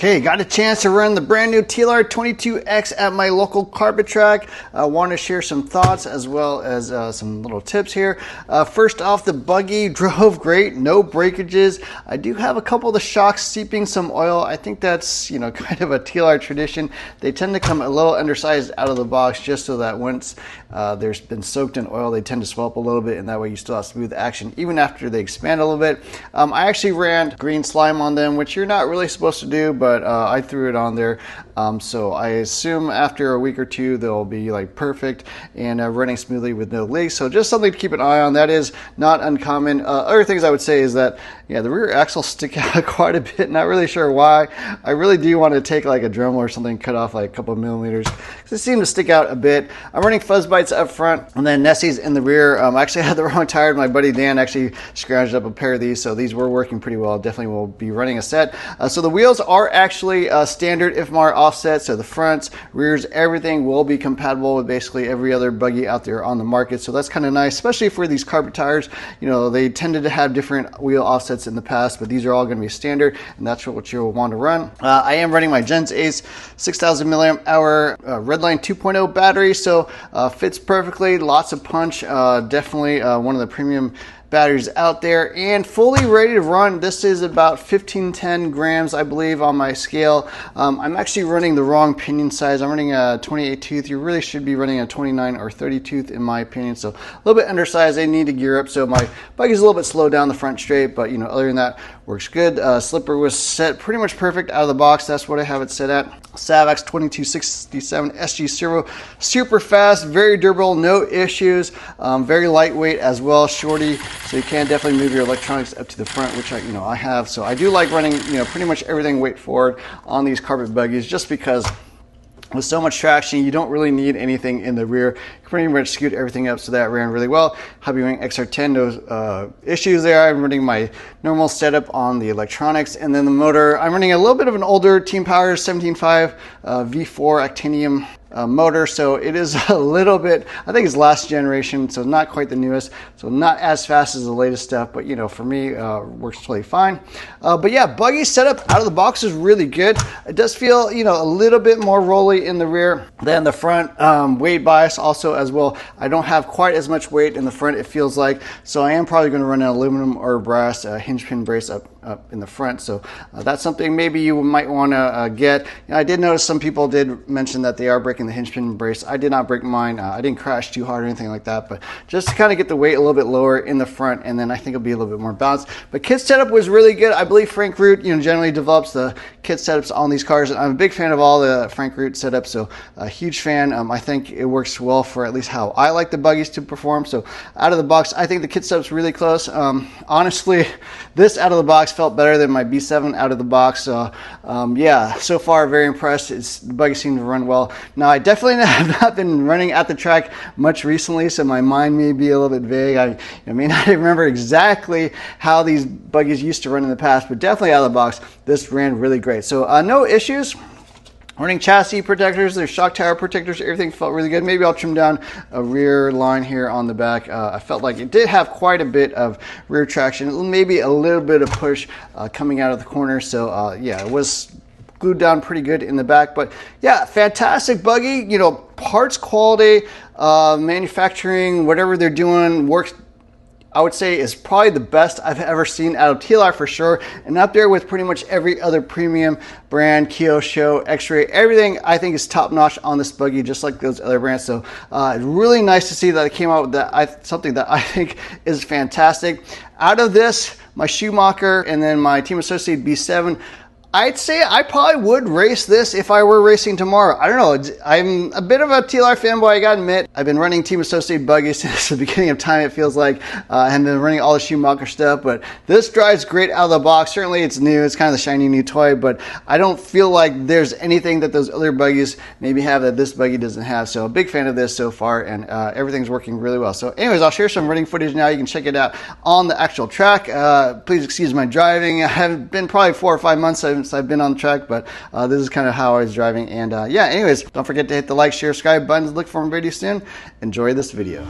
Okay, got a chance to run the brand new TLR 22X at my local carpet track. I want to share some thoughts as well as some little tips here. First off, the buggy drove great, no breakages. I do have a couple of the shocks seeping some oil. I think that's, kind of a TLR tradition. They tend to come a little undersized out of the box just so that once there's been soaked in oil, they tend to swell up a little bit, and that way you still have smooth action even after they expand a little bit. I actually ran green slime on them, which you're not really supposed to do, but I threw it on there. So I assume after a week or two they'll be like perfect and running smoothly with no leaks. So just something to keep an eye on. That is not uncommon. Other things I would say is that the rear axles stick out quite a bit. Not really sure why. I really do want to take like a Dremel or something, cut off like a couple of millimeters, because they seem to stick out a bit. I'm running fuzz bites up front and then Nessies in the rear. I actually had the wrong tire. My buddy Dan actually scrounged up a pair of these, so these were working pretty well. Definitely will be running a set. So the wheels are actually standard IFMAR offset, so the fronts, rears, everything will be compatible with basically every other buggy out there on the market. So that's kind of nice, especially for these carpet tires. They tended to have different wheel offsets in the past, but these are all going to be standard, and that's what you'll want to run. I am running my Gens Ace 6000 milliamp hour Redline 2.0 battery, so fits perfectly, lots of punch, definitely one of the premium batteries out there, and fully ready to run. This is about 1510 grams, I believe, on my scale. I'm actually running the wrong pinion size. I'm running a 28 tooth. You really should be running a 29 or 30 tooth in my opinion, so a little bit undersized. They need to gear up, so my buggy's a little bit slow down the front straight, but other than that, works good. Slipper was set pretty much perfect out of the box. That's what I have it set at. Savax 2267 SG Servo, super fast, very durable, no issues, very lightweight as well, shorty, so you can definitely move your electronics up to the front, which I have. So I do like running pretty much everything weight forward on these carpet buggies, just because with so much traction, you don't really need anything in the rear. You pretty much scoot everything up, so that ran really well. Hobbywing XR10, no issues there. I'm running my normal setup on the electronics, and then the motor, I'm running a little bit of an older Team Power 17.5 V4 Actinium motor, so it is a little bit, I think it's last generation, so not quite the newest, so not as fast as the latest stuff, but for me, works totally fine. But yeah, buggy setup out of the box is really good. It does feel a little bit more rolly in the rear than the front. Weight bias also as well. I don't have quite as much weight in the front, it feels like, so I am probably going to run an aluminum or brass hinge pin brace up in the front, so that's something maybe you might want to get. I did notice some people did mention that they are breaking the hinge pin brace. I did not break mine. I didn't crash too hard or anything like that, but just to kind of get the weight a little bit lower in the front, and then I think it'll be a little bit more balanced. But kit setup was really good. I believe Frank Root generally develops the kit setups on these cars, and I'm a big fan of all the Frank Root setups, so a huge fan. I think it works well for at least how I like the buggies to perform. So out of the box, I think the kit setup's really close. Honestly, this out of the box felt better than my B7 out of the box. So yeah, so far very impressed. The buggy seemed to run well. Now I definitely have not been running at the track much recently, so my mind may be a little bit vague. I may not remember exactly how these buggies used to run in the past, but definitely out of the box, this ran really great. So no issues. Running chassis protectors, there's shock tower protectors, everything felt really good. Maybe I'll trim down a rear line here on the back. I felt like it did have quite a bit of rear traction, maybe a little bit of push coming out of the corner. So yeah, it was glued down pretty good in the back. But yeah, fantastic buggy. Parts quality, manufacturing, whatever they're doing works, I would say, is probably the best I've ever seen out of TLR for sure, and up there with pretty much every other premium brand, Kyosho, X-Ray, everything I think is top notch on this buggy, just like those other brands. So it's really nice to see that it came out with that, something that I think is fantastic. Out of this, my Schumacher and then my Team Associated B7, I'd say I probably would race this if I were racing tomorrow. I don't know. I'm a bit of a TLR fanboy, I gotta admit. I've been running Team Associated buggies since the beginning of time, it feels like, and been running all the Schumacher stuff, but this drives great out of the box. Certainly it's new, it's kind of the shiny new toy, but I don't feel like there's anything that those other buggies maybe have that this buggy doesn't have. So a big fan of this so far, and everything's working really well. So anyways, I'll share some running footage now. You can check it out on the actual track. Please excuse my driving. I have been probably 4 or 5 months since I've been on the track, but this is kind of how I was driving. And yeah, anyways, don't forget to hit the like, share, subscribe buttons. Look for more videos soon. Enjoy this video.